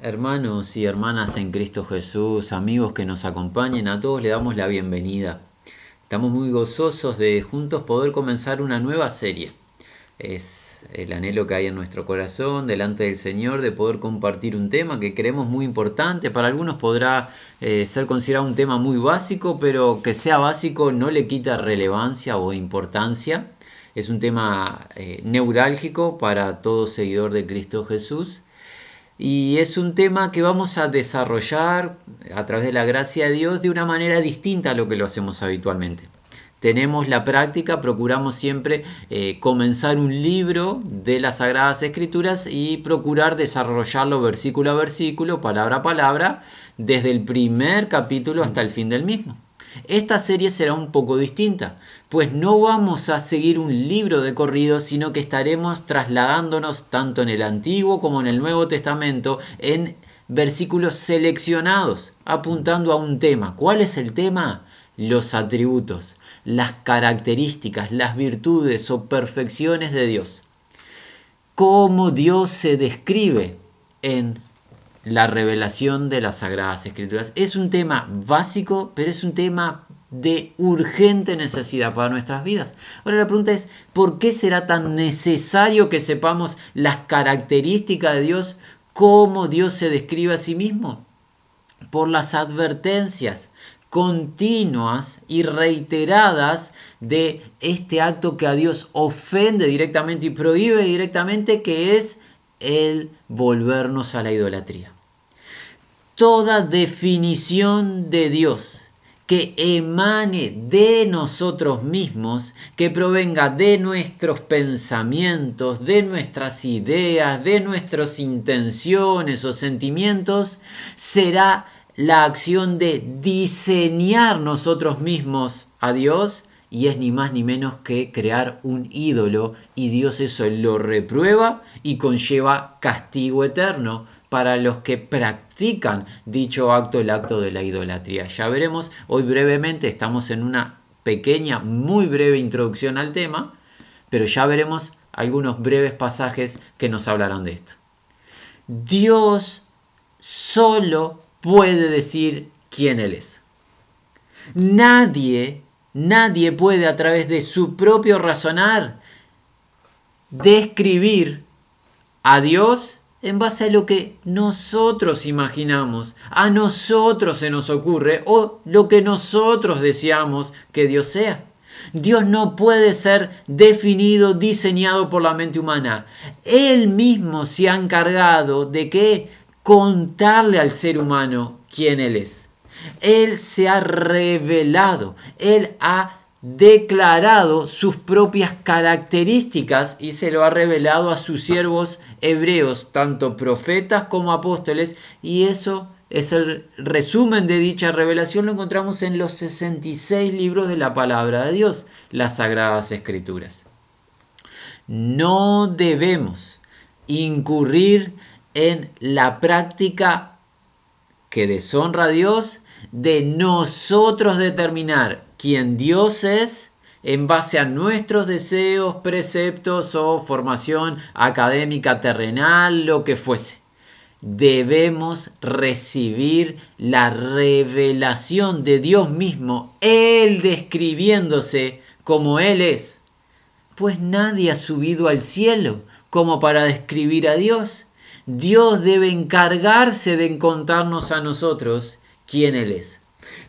Hermanos y hermanas en Cristo Jesús, amigos que nos acompañen, a todos le damos la bienvenida. Estamos muy gozosos de juntos poder comenzar una nueva serie. Es el anhelo que hay en nuestro corazón delante del Señor de poder compartir un tema que creemos muy importante. Para algunos podrá ser considerado un tema muy básico, pero que sea básico no le quita relevancia o importancia. Es un tema neurálgico para todo seguidor de Cristo Jesús. Y es un tema que vamos a desarrollar a través de la gracia de Dios de una manera distinta a lo que lo hacemos habitualmente. Tenemos la práctica, procuramos siempre comenzar un libro de las Sagradas Escrituras y procurar desarrollarlo versículo a versículo, palabra a palabra, desde el primer capítulo hasta el fin del mismo. Esta serie será un poco distinta, pues no vamos a seguir un libro de corrido, sino que estaremos trasladándonos tanto en el Antiguo como en el Nuevo Testamento en versículos seleccionados, apuntando a un tema. ¿Cuál es el tema? Los atributos, las características, las virtudes o perfecciones de Dios. Cómo Dios se describe en la revelación de las Sagradas Escrituras. Es un tema básico, pero es un tema de urgente necesidad para nuestras vidas. Ahora la pregunta es, ¿por qué será tan necesario que sepamos las características de Dios, cómo Dios se describe a sí mismo? Por las advertencias continuas y reiteradas de este acto que a Dios ofende directamente y prohíbe directamente, que es el volvernos a la idolatría. Toda definición de Dios que emane de nosotros mismos, que provenga de nuestros pensamientos, de nuestras ideas, de nuestras intenciones o sentimientos, será la acción de diseñar nosotros mismos a Dios, y es ni más ni menos que crear un ídolo, y Dios eso lo reprueba y conlleva castigo eterno para los que practican dicho acto, el acto de la idolatría. Ya veremos, hoy brevemente estamos en una pequeña, muy breve introducción al tema, pero ya veremos algunos breves pasajes que nos hablarán de esto. Dios solo puede decir quién Él es. Nadie puede a través de su propio razonar describir a Dios en base a lo que nosotros imaginamos, a nosotros se nos ocurre o lo que nosotros deseamos que Dios sea. Dios no puede ser definido, diseñado por la mente humana. Él mismo se ha encargado de que contarle al ser humano quién Él es. Él se ha revelado, Él ha declarado sus propias características y se lo ha revelado a sus siervos hebreos, tanto profetas como apóstoles, y eso es el resumen de dicha revelación. Lo encontramos en los 66 libros de la palabra de Dios, las Sagradas Escrituras. No debemos incurrir en la práctica que deshonra a Dios de nosotros determinar quién Dios es en base a nuestros deseos, preceptos o formación académica terrenal, lo que fuese. Debemos recibir la revelación de Dios mismo, Él describiéndose como Él es. Pues nadie ha subido al cielo como para describir a Dios. Dios debe encargarse de contarnos a nosotros quién Él es.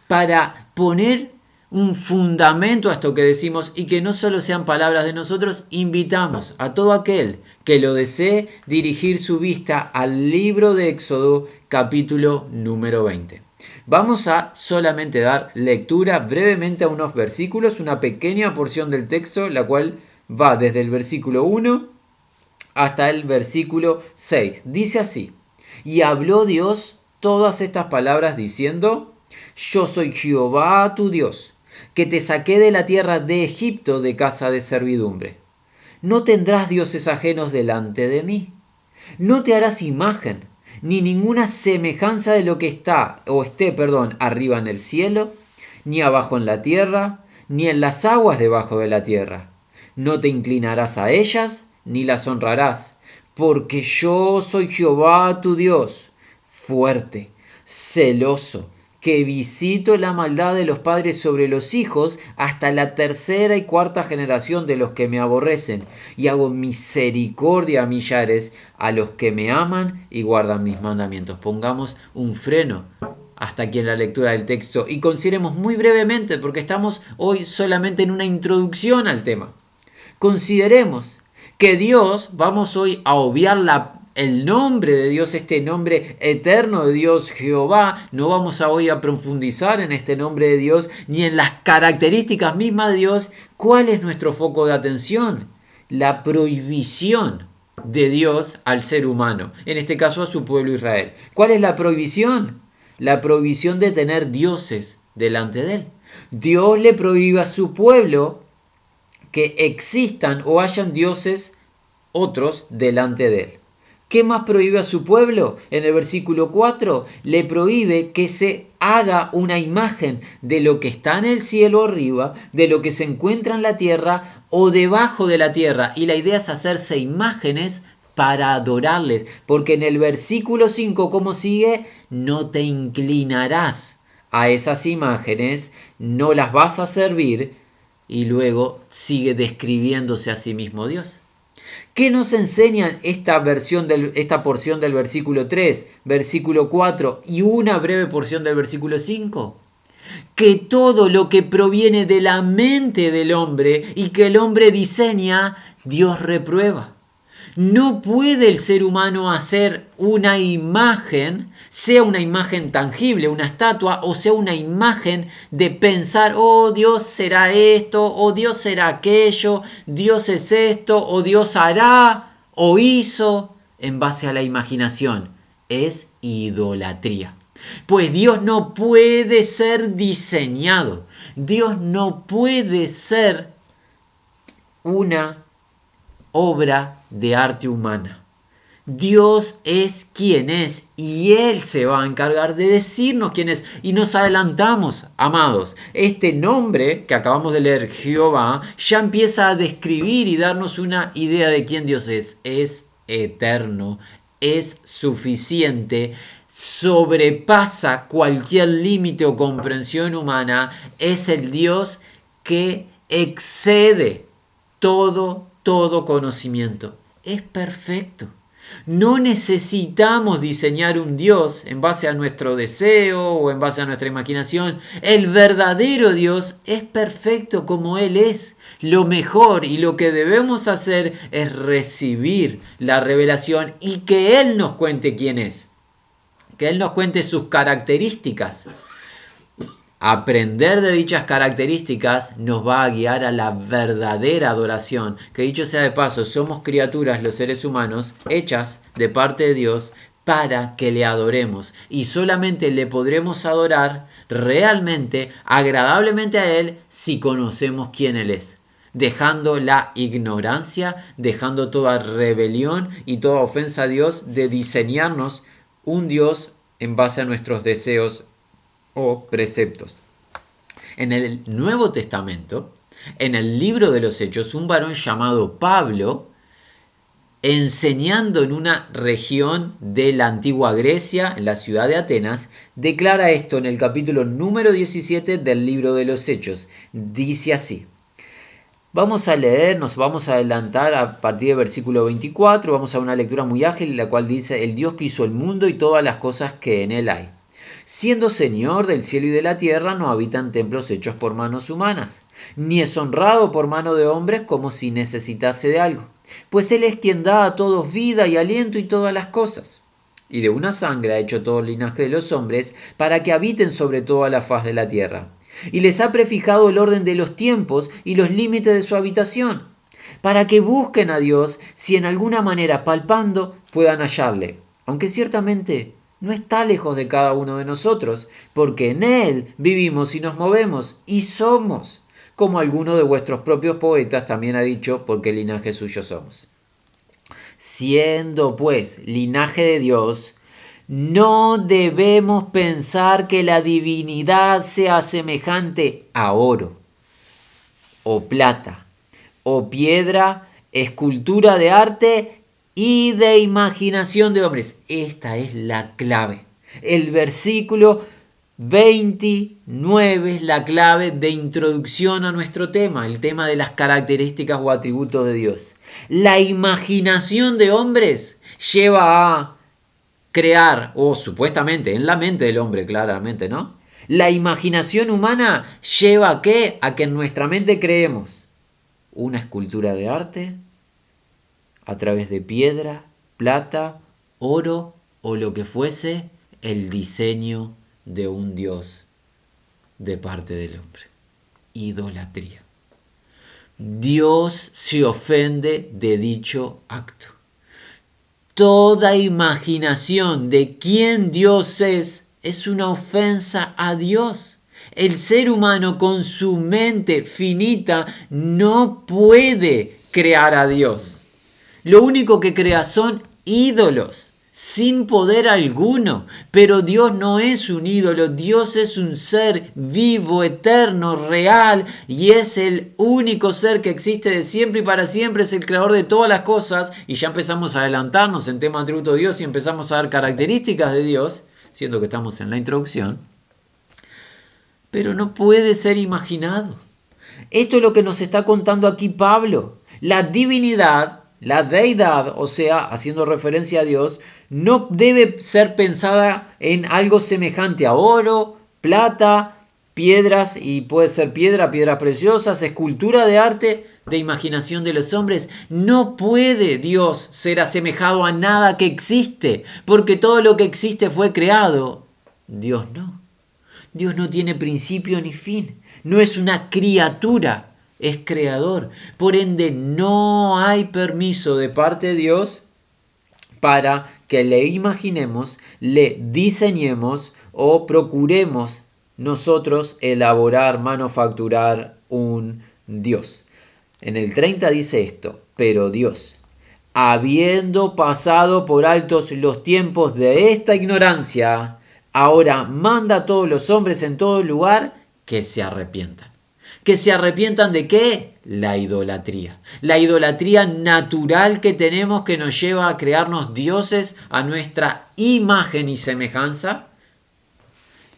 Para poner un fundamento a esto que decimos y que no solo sean palabras de nosotros, invitamos a todo aquel que lo desee dirigir su vista al libro de Éxodo, capítulo número 20. Vamos a solamente dar lectura brevemente a unos versículos, una pequeña porción del texto, la cual va desde el versículo 1 hasta el versículo 6. Dice así: y habló Dios todas estas palabras diciendo: yo soy Jehová tu Dios, que te saqué de la tierra de Egipto, de casa de servidumbre. No tendrás dioses ajenos delante de mí. No te harás imagen, ni ninguna semejanza de lo que esté arriba en el cielo, ni abajo en la tierra, ni en las aguas debajo de la tierra. No te inclinarás a ellas, ni las honrarás, porque yo soy Jehová tu Dios, fuerte, celoso, que visito la maldad de los padres sobre los hijos hasta la tercera y cuarta generación de los que me aborrecen, y hago misericordia a millares, a los que me aman y guardan mis mandamientos. Pongamos un freno hasta aquí en la lectura del texto y consideremos muy brevemente, porque estamos hoy solamente en una introducción al tema. Consideremos que Dios, vamos hoy a obviar el nombre de Dios, este nombre eterno de Dios, Jehová. No vamos hoy a profundizar en este nombre de Dios ni en las características mismas de Dios. ¿Cuál es nuestro foco de atención? La prohibición de Dios al ser humano, en este caso a su pueblo Israel. ¿Cuál es la prohibición? La prohibición de tener dioses delante de él. Dios le prohíbe a su pueblo que existan o hayan dioses otros delante de él. ¿Qué más prohíbe a su pueblo? En el versículo 4 le prohíbe que se haga una imagen de lo que está en el cielo arriba, de lo que se encuentra en la tierra o debajo de la tierra. Y la idea es hacerse imágenes para adorarles. Porque en el versículo 5, ¿cómo sigue? No te inclinarás a esas imágenes, no las vas a servir. Y luego sigue describiéndose a sí mismo Dios. ¿Qué nos enseña esta porción del versículo 3, versículo 4 y una breve porción del versículo 5? Que todo lo que proviene de la mente del hombre y que el hombre diseña, Dios reprueba. No puede el ser humano hacer una imagen, sea una imagen tangible, una estatua, o sea una imagen de pensar, oh, Dios será esto, o Dios será aquello, Dios es esto, o Dios hará, o hizo, en base a la imaginación. Es idolatría. Pues Dios no puede ser diseñado. Dios no puede ser una obra de arte humana. Dios es quien es y Él se va a encargar de decirnos quién es. Y nos adelantamos, amados. Este nombre que acabamos de leer, Jehová, ya empieza a describir y darnos una idea de quién Dios es. Es eterno, es suficiente, sobrepasa cualquier límite o comprensión humana. Es el Dios que excede todo conocimiento. Es perfecto. No necesitamos diseñar un Dios en base a nuestro deseo o en base a nuestra imaginación. El verdadero Dios es perfecto como Él es. Lo mejor y lo que debemos hacer es recibir la revelación y que Él nos cuente quién es. Que Él nos cuente sus características. Aprender de dichas características nos va a guiar a la verdadera adoración, que dicho sea de paso, somos criaturas los seres humanos hechas de parte de Dios para que le adoremos y solamente le podremos adorar realmente, agradablemente a Él si conocemos quién Él es, dejando la ignorancia, dejando toda rebelión y toda ofensa a Dios de diseñarnos un Dios en base a nuestros deseos o preceptos. En el Nuevo Testamento, en el libro de los Hechos, un varón llamado Pablo, enseñando en una región de la antigua Grecia, en la ciudad de Atenas, declara esto en el capítulo número 17 del libro de los Hechos. Dice así. Vamos a leer, nos vamos a adelantar a partir del versículo 24, vamos a una lectura muy ágil, la cual dice: el Dios que hizo el mundo y todas las cosas que en él hay. Siendo Señor del cielo y de la tierra, no habita en templos hechos por manos humanas, ni es honrado por mano de hombres como si necesitase de algo, pues Él es quien da a todos vida y aliento y todas las cosas. Y de una sangre ha hecho todo el linaje de los hombres, para que habiten sobre toda la faz de la tierra. Y les ha prefijado el orden de los tiempos y los límites de su habitación, para que busquen a Dios, si en alguna manera palpando puedan hallarle, aunque ciertamente no está lejos de cada uno de nosotros, porque en Él vivimos y nos movemos y somos, como alguno de vuestros propios poetas también ha dicho, porque linaje suyo somos. Siendo pues linaje de Dios, no debemos pensar que la divinidad sea semejante a oro, o plata, o piedra, escultura de arte y de imaginación de hombres. Esta es la clave. El versículo 29 es la clave de introducción a nuestro tema, el tema de las características o atributos de Dios. La imaginación de hombres lleva a crear, o supuestamente en la mente del hombre, claramente, ¿no? La imaginación humana lleva a ¿qué? A que en nuestra mente creemos una escultura de arte a través de piedra, plata, oro o lo que fuese el diseño de un Dios de parte del hombre. Idolatría. Dios se ofende de dicho acto. Toda imaginación de quién Dios es una ofensa a Dios. El ser humano con su mente finita no puede crear a Dios. Lo único que crea son ídolos, sin poder alguno. Pero Dios no es un ídolo, Dios es un ser vivo, eterno, real, y es el único ser que existe de siempre y para siempre, es el creador de todas las cosas. Y ya empezamos a adelantarnos en tema de atributo de Dios y empezamos a dar características de Dios, siendo que estamos en la introducción. Pero no puede ser imaginado. Esto es lo que nos está contando aquí Pablo. La divinidad, la deidad, o sea, haciendo referencia a Dios, no debe ser pensada en algo semejante a oro, plata, piedras, y puede ser piedras preciosas, escultura de arte, de imaginación de los hombres. No puede Dios ser asemejado a nada que existe, porque todo lo que existe fue creado. Dios no. Dios no tiene principio ni fin. No es una criatura, es creador. Por ende, no hay permiso de parte de Dios para que le imaginemos, le diseñemos o procuremos nosotros elaborar, manufacturar un Dios. En el 30 dice esto: pero Dios, habiendo pasado por altos los tiempos de esta ignorancia, ahora manda a todos los hombres en todo lugar que se arrepientan. ¿Que se arrepientan de qué? La idolatría. La idolatría natural que tenemos, que nos lleva a crearnos dioses a nuestra imagen y semejanza,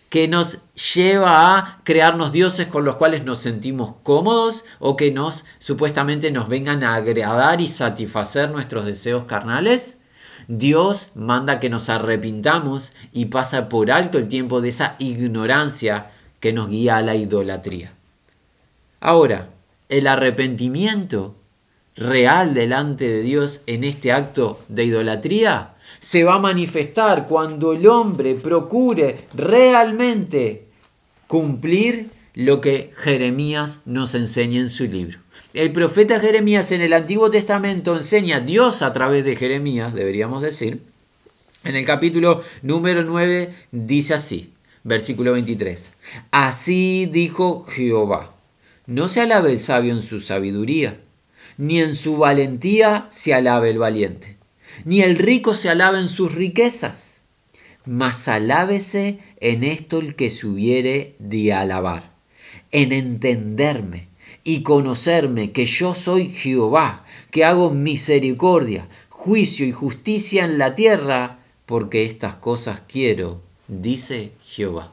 que nos lleva a crearnos dioses con los cuales nos sentimos cómodos o que supuestamente nos vengan a agradar y satisfacer nuestros deseos carnales. Dios manda que nos arrepintamos y pasa por alto el tiempo de esa ignorancia que nos guía a la idolatría. Ahora, el arrepentimiento real delante de Dios en este acto de idolatría se va a manifestar cuando el hombre procure realmente cumplir lo que Jeremías nos enseña en su libro. El profeta Jeremías en el Antiguo Testamento enseña, Dios a través de Jeremías, deberíamos decir, en el capítulo número 9 dice así, versículo 23. Así dijo Jehová, no se alabe el sabio en su sabiduría, ni en su valentía se alabe el valiente, ni el rico se alabe en sus riquezas, mas alábese en esto el que se hubiere de alabar, en entenderme y conocerme que yo soy Jehová, que hago misericordia, juicio y justicia en la tierra, porque estas cosas quiero, dice Jehová.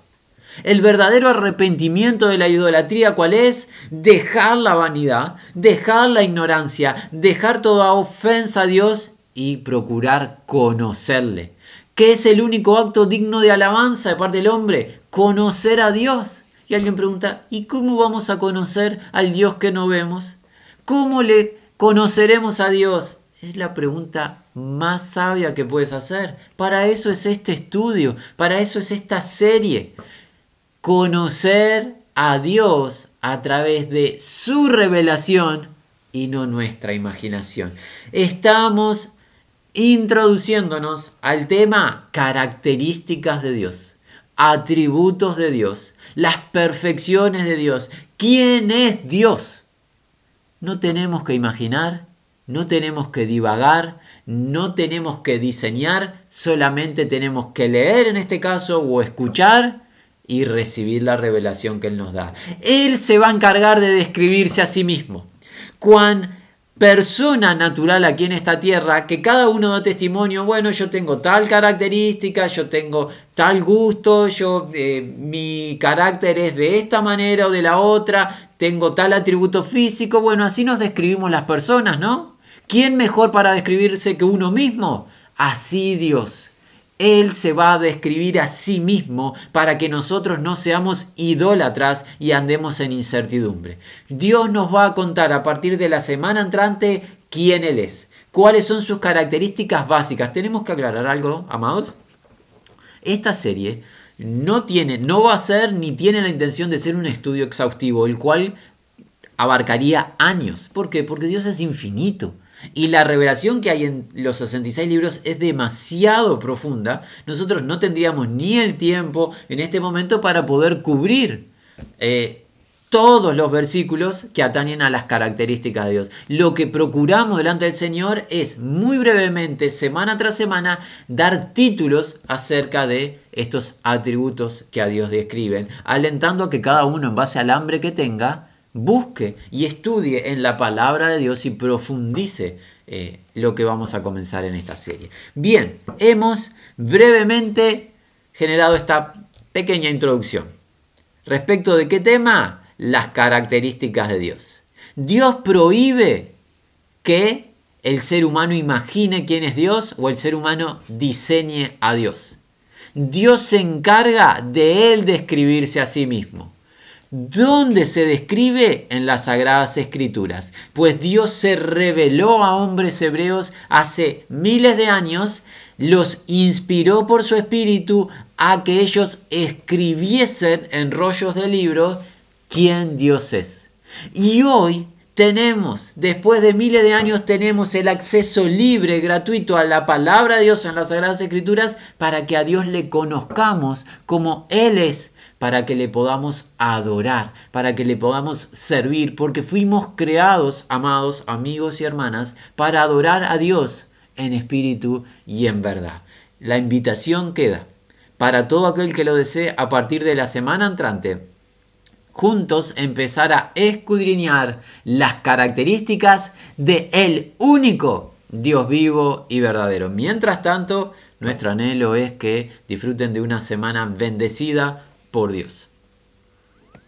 El verdadero arrepentimiento de la idolatría, ¿cuál es? Dejar la vanidad, dejar la ignorancia, dejar toda ofensa a Dios y procurar conocerle. ¿Qué es el único acto digno de alabanza de parte del hombre? Conocer a Dios. Y alguien pregunta, ¿y cómo vamos a conocer al Dios que no vemos? ¿Cómo le conoceremos a Dios? Es la pregunta más sabia que puedes hacer. Para eso es este estudio, para eso es esta serie. Conocer a Dios a través de su revelación y no nuestra imaginación. Estamos introduciéndonos al tema características de Dios, atributos de Dios, las perfecciones de Dios. ¿Quién es Dios? No tenemos que imaginar, no tenemos que divagar, no tenemos que diseñar, solamente tenemos que leer en este caso o escuchar y recibir la revelación que Él nos da. Él se va a encargar de describirse a sí mismo. Cuán persona natural aquí en esta tierra, que cada uno da testimonio, bueno, yo tengo tal característica, yo tengo tal gusto, mi carácter es de esta manera o de la otra, tengo tal atributo físico, bueno, así nos describimos las personas, ¿no? ¿Quién mejor para describirse que uno mismo? Así Dios. Él se va a describir a sí mismo para que nosotros no seamos idólatras y andemos en incertidumbre. Dios nos va a contar a partir de la semana entrante quién Él es, cuáles son sus características básicas. Tenemos que aclarar algo, amados. Esta serie no va a ser ni tiene la intención de ser un estudio exhaustivo, el cual abarcaría años. ¿Por qué? Porque Dios es infinito. Y la revelación que hay en los 66 libros es demasiado profunda. Nosotros no tendríamos ni el tiempo en este momento para poder cubrir todos los versículos que atañen a las características de Dios. Lo que procuramos delante del Señor es muy brevemente, semana tras semana, dar títulos acerca de estos atributos que a Dios describen, alentando a que cada uno, en base al hambre que tenga, busque y estudie en la palabra de Dios y profundice lo que vamos a comenzar en esta serie. Bien, hemos brevemente generado esta pequeña introducción. ¿Respecto de qué tema? Las características de Dios. Dios prohíbe que el ser humano imagine quién es Dios o el ser humano diseñe a Dios. Dios se encarga de él describirse a sí mismo. ¿Dónde se describe? En las Sagradas Escrituras. Pues Dios se reveló a hombres hebreos hace miles de años, los inspiró por su espíritu a que ellos escribiesen en rollos de libros quién Dios es. Y hoy después de miles de años, tenemos el acceso libre, gratuito a la palabra de Dios en las Sagradas Escrituras para que a Dios le conozcamos como Él es, para que le podamos adorar, para que le podamos servir, porque fuimos creados, amados amigos y hermanas, para adorar a Dios en espíritu y en verdad. La invitación queda para todo aquel que lo desee a partir de la semana entrante. Juntos empezar a escudriñar las características de el único Dios vivo y verdadero. Mientras tanto, nuestro anhelo es que disfruten de una semana bendecida por Dios.